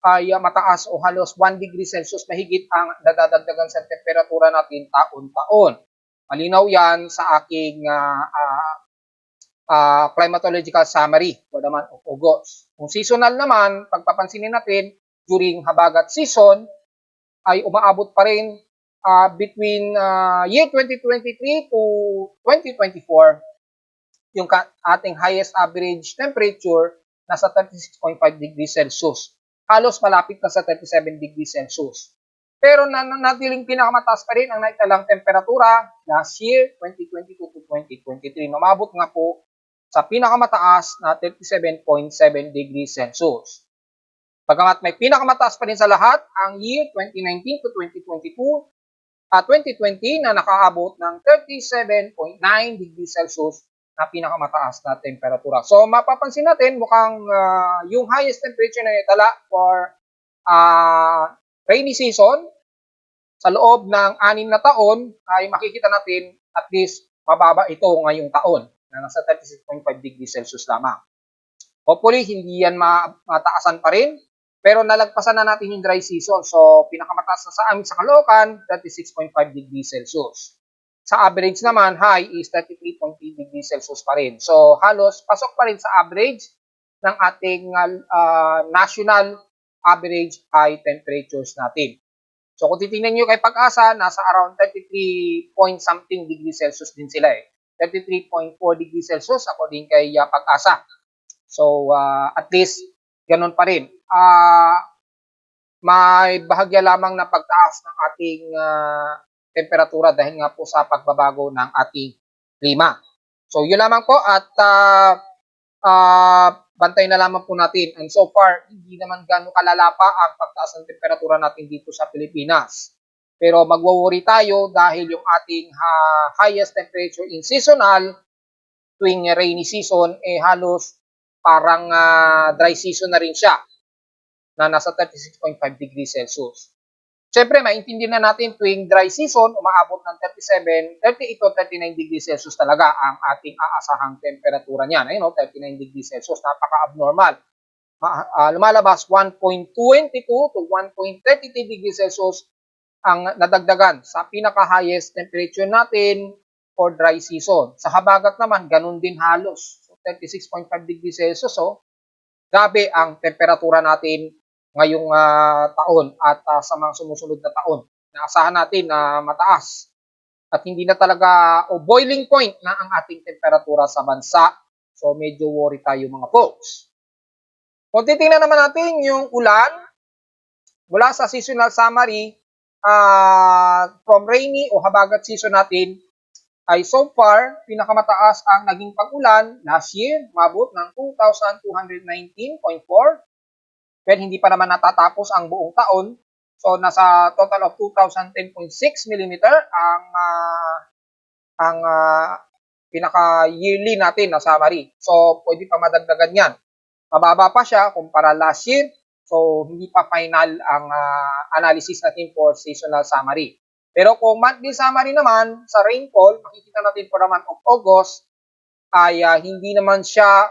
ay mataas o halos 1 degree Celsius mahigit ang nadadagdagan sa temperatura natin taon-taon. Malinaw yan sa aking climatological summary for the month of August. Kung seasonal naman, pagpapansinin natin, during habagat season, ay umaabot pa rin between year 2023 to 2024, yung ating highest average temperature nasa 36.5 degrees Celsius. Halos malapit na sa 37 degrees Celsius. Pero nanatiling pinakamataas pa rin ang naitalang temperatura last year, 2022 to 2023. Umabot nga po sa pinakamataas na 37.7 degrees Celsius. Bagamat may pinakamataas pa rin sa lahat ang year 2019 to 2022 at 2020 na nakaabot ng 37.9 degrees Celsius na pinakamataas na temperatura. So mapapansin natin mukhang yung highest temperature na itala for rainy season sa loob ng 6 na taon ay makikita natin at least mababa ito ngayong taon na nasa 36.5 degrees Celsius lamang. Hopefully hindi yan mataasan pa rin. Pero nalagpasan na natin yung dry season. So, pinakamataas na sa amin sa Caloocan, 36.5 degrees Celsius. Sa average naman, high is 33.3 degrees Celsius pa rin. So, halos pasok pa rin sa average ng ating national average high temperatures natin. So, kung titingnan nyo kay Pag-asa, nasa around 33 point something degrees Celsius din sila eh. 33.4 degrees Celsius according kay Pag-asa. So, at least, ganun pa rin. May bahagya lamang na pagtaas ng ating temperatura dahil nga po sa pagbabago ng ating klima. So, yun lamang po at bantay na lamang po natin. And so far, hindi naman gano'ng kalala pa ang pagtaas ng temperatura natin dito sa Pilipinas. Pero magwo-worry tayo dahil yung ating highest temperature in seasonal tuwing rainy season halos parang dry season na rin siya na nasa 36.5 degrees Celsius. Siyempre, maintindihan na natin tuwing dry season, umaabot ng 38 to 39 degrees Celsius talaga ang ating aasahang temperatura niyan. Ayun, 39 degrees Celsius, napaka-abnormal. Lumalabas 1.22 to 1.33 degrees Celsius ang nadagdagan sa pinaka-highest temperature natin for dry season. Sa habagat naman, ganun din halos. So, 36.5 degrees Celsius, grabe ang temperatura natin ngayong taon at sa mga sumusunod na taon. Naasahan natin na mataas at hindi na talaga boiling point na ang ating temperatura sa bansa. So medyo worry tayo mga folks. Kung titingnan naman natin yung ulan, mula sa seasonal summary, from rainy o habagat season natin, ay so far, pinakamataas ang naging pag-ulan last year, umabot ng 2,219.4. Well, hindi pa naman natatapos ang buong taon. So, nasa total of 2,010.6 millimeter ang pinaka-yearly natin na summary. So, pwede pa madagdagan yan. Mababa pa siya kumpara last year. So, hindi pa final ang analysis natin for seasonal summary. Pero kung monthly summary naman, sa rainfall, makikita natin for the month of August, ay hindi naman siya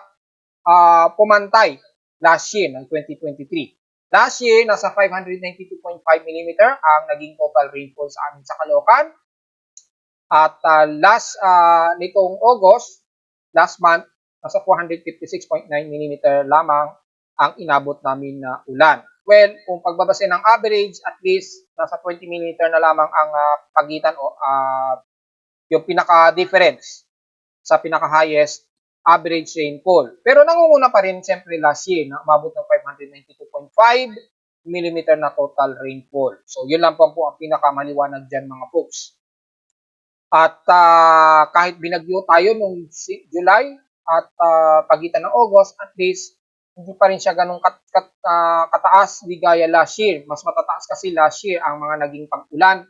pumantay last year ng 2023. Last year, nasa 592.5 mm ang naging total rainfall sa amin sa Caloocan. At nitong August, last month, nasa 456.9 mm lamang ang inabot namin na ulan. Well, kung pagbabase ng average, at least nasa 20 mm na lamang ang pagitan o yung pinaka-difference sa pinaka-highest average rainfall. Pero nangunguna pa rin siyempre last year na umabot ng 592.5 mm na total rainfall. So, yun lang po ang pinakamaliwanag dyan mga folks. At kahit binagyo tayo nung July at pagitan ng August, at least hindi pa rin siya ganun kataas di gaya last year. Mas matataas kasi last year ang mga naging pag-ulan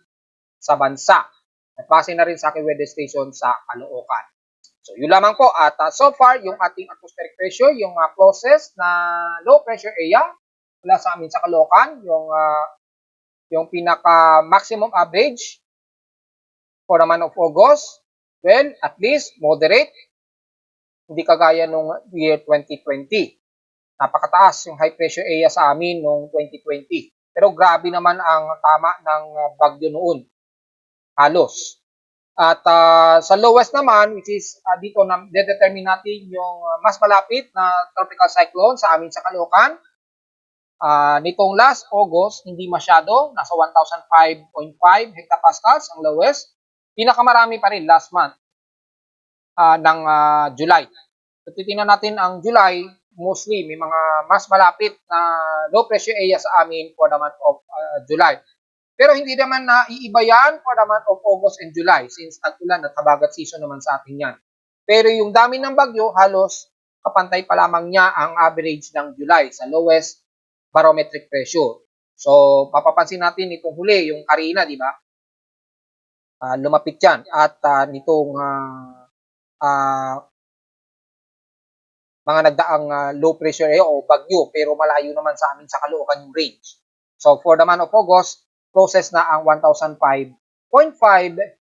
sa bansa. At base na rin sa aking weather station sa Caloocan. So, yun lamang po. At so far, yung ating atmospheric pressure, yung closest na low pressure area mula sa amin sa Caloocan, yung pinaka-maximum average for the month of August, well, at least moderate. Hindi kagaya nung year 2020. Napakataas yung high pressure area sa amin noong 2020. Pero grabe naman ang tama ng bagyo noon. Halos. At sa lowest naman, which is dito na determine natin yung mas malapit na tropical cyclone sa amin sa Caloocan. Nitong last August, hindi masyado. Nasa 1,005.5 hectopascals ang lowest. Pinakamarami pa rin last month ng July. So, titingnan natin ang July, mostly may mga mas malapit na low pressure area sa amin for the month of July. Pero hindi naman naiiba yan for the month of August and July since tag-ulan at habagat season naman sa atin yan. Pero yung dami ng bagyo, halos kapantay pa lamang niya ang average ng July sa lowest barometric pressure. So, papapansin natin itong huli, yung Karina, di ba? Lumapit yan. At nitong mga nagdaang low pressure area o bagyo, pero malayo naman sa amin sa Caloocan yung range. So, for the month of August, process na ang 1,005.5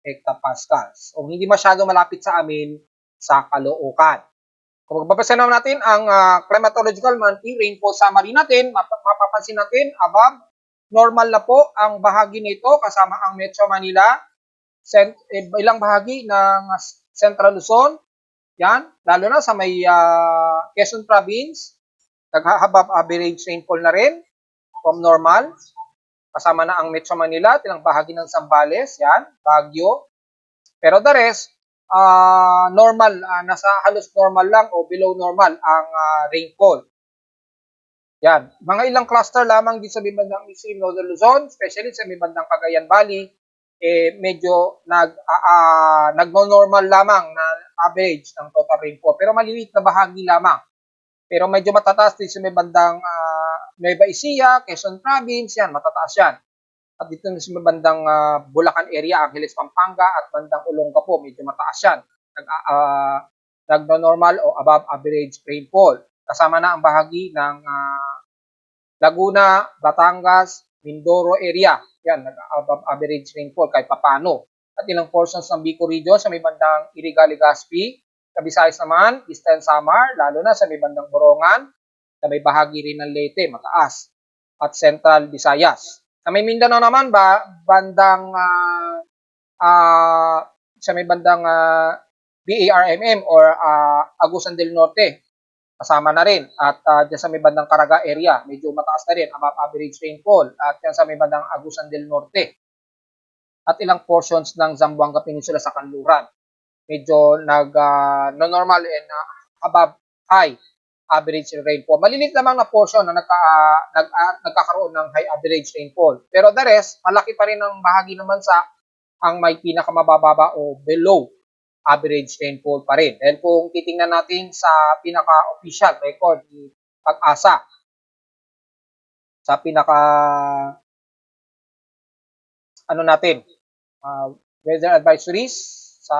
hectopascals. So, hindi masyado malapit sa amin sa Caloocan. Kung magbabasa naman natin ang climatological monthly rainfall summary natin, mapapansin natin above normal na po ang bahagi nito kasama ang Metro Manila, ilang bahagi ng Central Luzon, yan, lalo na sa may Quezon Province, nag-above average rainfall na rin from normal. Kasama na ang Metro Manila, ilang bahagi ng Zambales, yan, Baguio. Pero the rest, normal, nasa halos normal lang o below normal ang rainfall. Yan, mga ilang cluster lamang din sa may bandang Extreme Northern Luzon, especially sa may bandang Cagayan Valley, medyo nagno-normal lamang na average ng total rainfall. Pero maliliit na bahagi lamang. Pero medyo matataas din sa may bandang Nueva Ecija, Quezon Province, yan, matataas yan. At dito sa may bandang Bulacan area, Angeles, Pampanga, at bandang Olongapo, medyo mataas yan. Nagno-normal o above average rainfall. Kasama na ang bahagi ng Laguna, Batangas, Mindoro area. Yan, nag-above average rainfall kahit papano. At ilang portions ng Bicol region sa may bandang Iriga, Legazpi, sa Visayas naman, Eastern Samar, lalo na sa may bandang Borongan, sa may bahagi rin ng Leyte, mataas. At Central Visayas. Sa may Mindanao naman bandang sa may bandang BARMM or Agusan del Norte, kasama na rin. At dyan sa may bandang Caraga area, medyo mataas na rin, above average rainfall. At dyan sa may bandang Agusan del Norte. At ilang portions ng Zamboanga Peninsula sa Kanluran. Medyo nag-normal and above high average rainfall. Malilit lamang na portion na nagkakaroon ng high average rainfall. Pero the rest, malaki pa rin ang bahagi ng bansa ang may pinakamababa o below average rainfall pa rin. Dahil kung titingnan natin sa pinaka-official record ni Pag-asa, sa pinaka weather advisories sa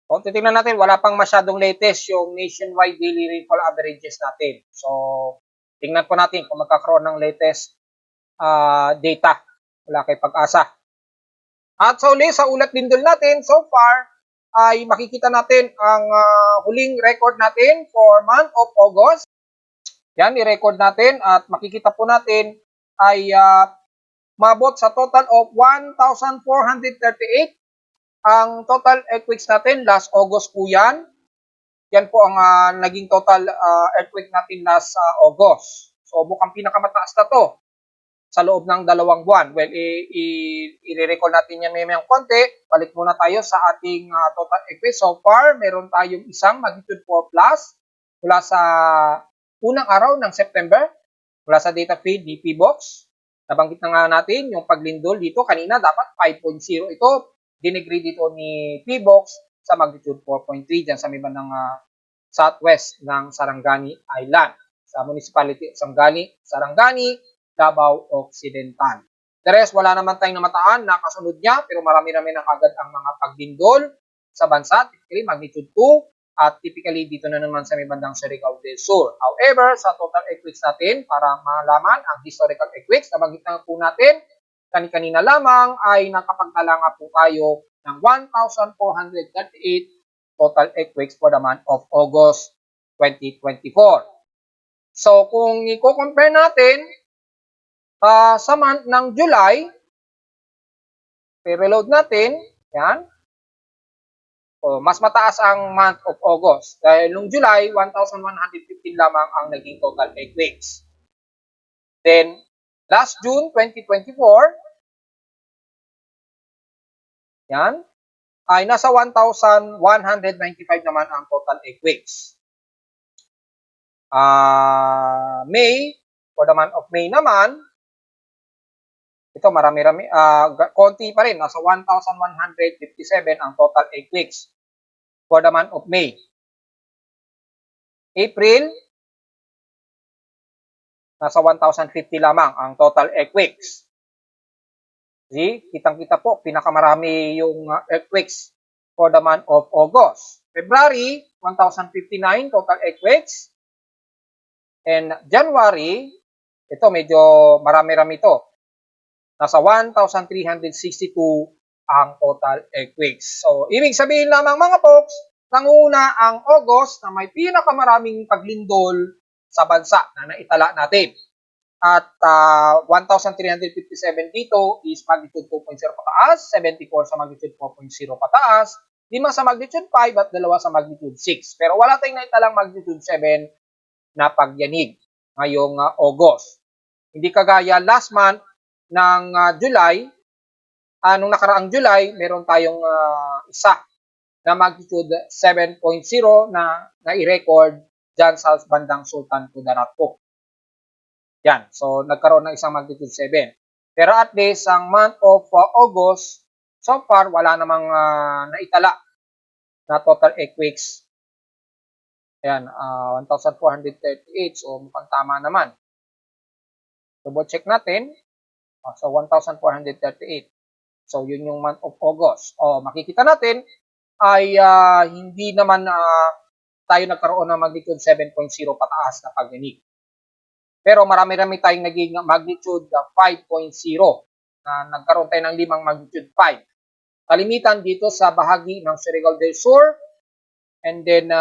kung titingnan natin, wala pang masyadong latest yung nationwide daily rainfall averages natin. So, tingnan po natin kung magkakaroon ng latest data mula kay Pag-asa. At sa uli, sa ulat lindol natin, so far, ay makikita natin ang huling record natin for month of August. Yan, i-record natin at makikita po natin ay mabot sa total of 1,438 ang total earthquakes natin last August po yan. Yan po ang naging total earthquake natin last August. So, mukhang pinakamataas na to sa loob ng 2 buwan. Well, i-recall natin yan may konti. Balik muna tayo sa ating total earthquake. So far, meron tayong isang magnitude 4 plus mula sa unang araw ng September mula sa data feed ni PBOX. Nabanggit na nga natin yung paglindol dito. Kanina dapat 5.0 ito. Dinegree dito ni PBOX sa magnitude 4.3 dyan sa may bandang southwest ng Sarangani Island. Sa municipality of Sarangani, Davao Occidental. The rest, wala naman tayong namataan na kasunod niya, pero marami-rami na agad ang mga paglindol sa bansa. Typically, magnitude 2 at typically dito na naman sa may bandang Surigao del Sur. However, sa total earthquakes natin, para malaman ang historical earthquakes, nabanggit na po natin, kanina lamang ay nakapagtala nga po tayo ng 1,438 total earthquakes for the month of August 2024. So, kung i-compare natin sa month ng July, i-reload natin, yan. So, mas mataas ang month of August. Dahil nung July, 1,115 lamang ang naging total earthquakes. Then, last June 2024, yan, ay nasa 1,195 naman ang total earthquakes. May, for the month of May naman, ito marami-rami, konti pa rin, nasa 1,157 ang total earthquakes for the month of May. April, nasa 1,050 lamang ang total earthquakes. See, kitang-kita po, pinakamarami yung earthquakes for the month of August. February, 1,059 total earthquakes. And January, ito medyo marami-rami to. Nasa 1,362 ang total earthquakes. So, ibig sabihin lamang mga folks, nanguna ang August na may pinakamaraming paglindol sa bansa na naitala natin. At 1,357 dito is magnitude 2.0 pataas, 74 sa magnitude 4.0 pataas, 5 sa magnitude 5 at 2 sa magnitude 6. Pero wala tayong naitalang magnitude 7 na pagyanig ngayong August. Hindi kagaya last month ng July, nung nakaraang July, meron tayong isa na magnitude 7.0 na i-record dyan sa bandang Sultan Kudarat po. Yan. So, nagkaroon ng isang magnitude 7. Pero at least, ang month of August, so far, wala namang naitala na total earthquakes. Ayan, 1,438. So, mukhang tama naman. Double check natin. So, 1,438. So, yun yung month of August. Makikita natin ay hindi naman tayo nagkaroon ng magnitude 7.0 pataas na pagyanig. Pero marami-rami tayong naging magnitude 5.0 na nagkaroon tayo ng 5 magnitude 5. Kalimitan dito sa bahagi ng Surigao del Sur and then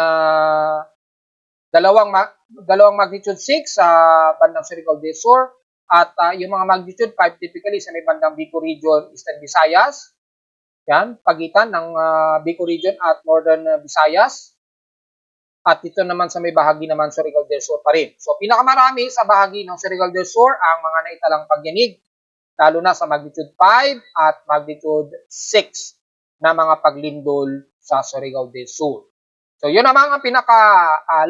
dalawang magnitude 6 sa bandang Surigao del Sur at yung mga magnitude 5 typically sa may bandang Bicol Region, Eastern Visayas. Yan, pagitan ng Bicol Region at Northern Visayas. At ito naman sa may bahagi naman Surigao del Sur pa rin. So, pinakamarami sa bahagi ng Surigao del Sur ang mga naitalang pagyanig, lalo na sa magnitude 5 at magnitude 6 na mga paglindol sa Surigao del Sur. So yun naman ang pinaka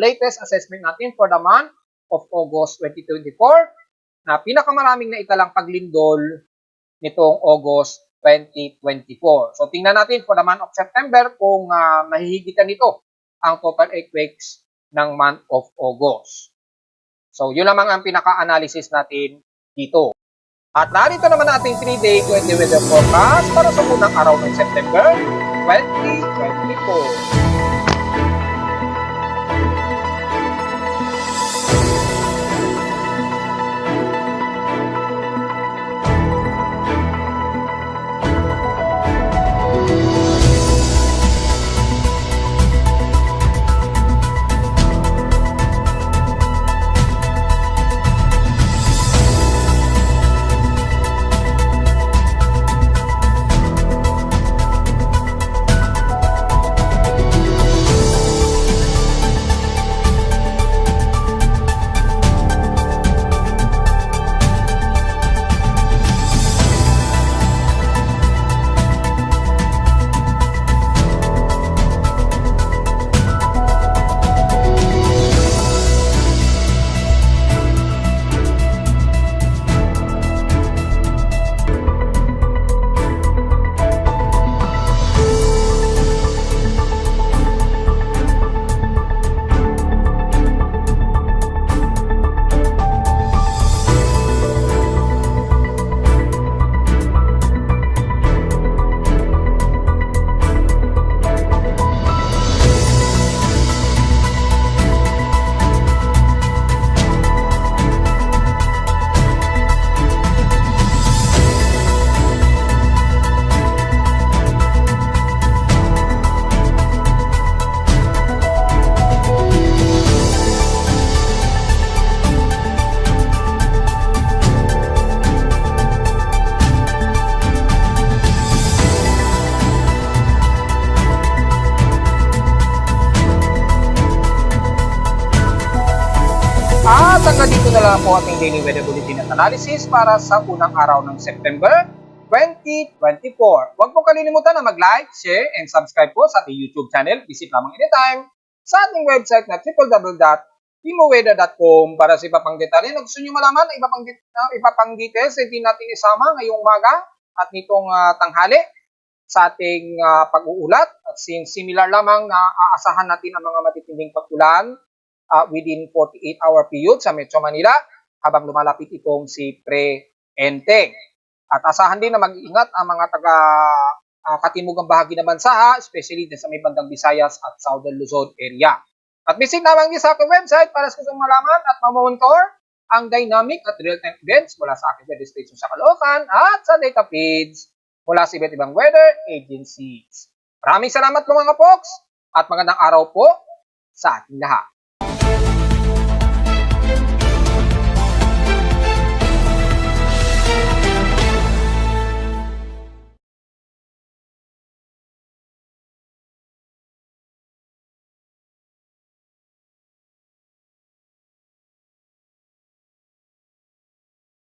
latest assessment natin for the month of August 2024 na pinakamaraming na italang paglindol nitong August 2024. So tingnan natin for the month of September kung mahihigitan nito ang total earthquakes ng month of August. So yun naman ang pinaka-analysis natin dito. At narito naman ating 3-day 20 weather forecast para sa unang araw ng September 2024. At hanggang dito na lang po ating daily weather bulletin at analysis para sa unang araw ng September 2024. Huwag po kalilimutan na mag-like, share, and subscribe po sa ating YouTube channel. Visit lamang anytime sa ating website na www.timoweather.com para sa iba pang detalye na gusto nyo malaman na iba pang details na hindi natin isama ngayong umaga at nitong tanghali sa ating pag-uulat. At similar lamang na aasahan natin ang mga matitinding pag-ulan within 48-hour period sa Metro Manila habang lumalapit itong si Pre-Enteng. At asahan din na mag-iingat ang mga katimugang bahagi ng bansa, especially sa may bandang Visayas at Southern Luzon area. At visit naman din sa aking website para sa kusang malaman at mamonitor ang dynamic at real-time events mula sa aking weather station sa Caloocan at sa data feeds mula sa iba't ibang weather agencies. Maraming salamat po mga folks at magandang araw po sa ating lahat.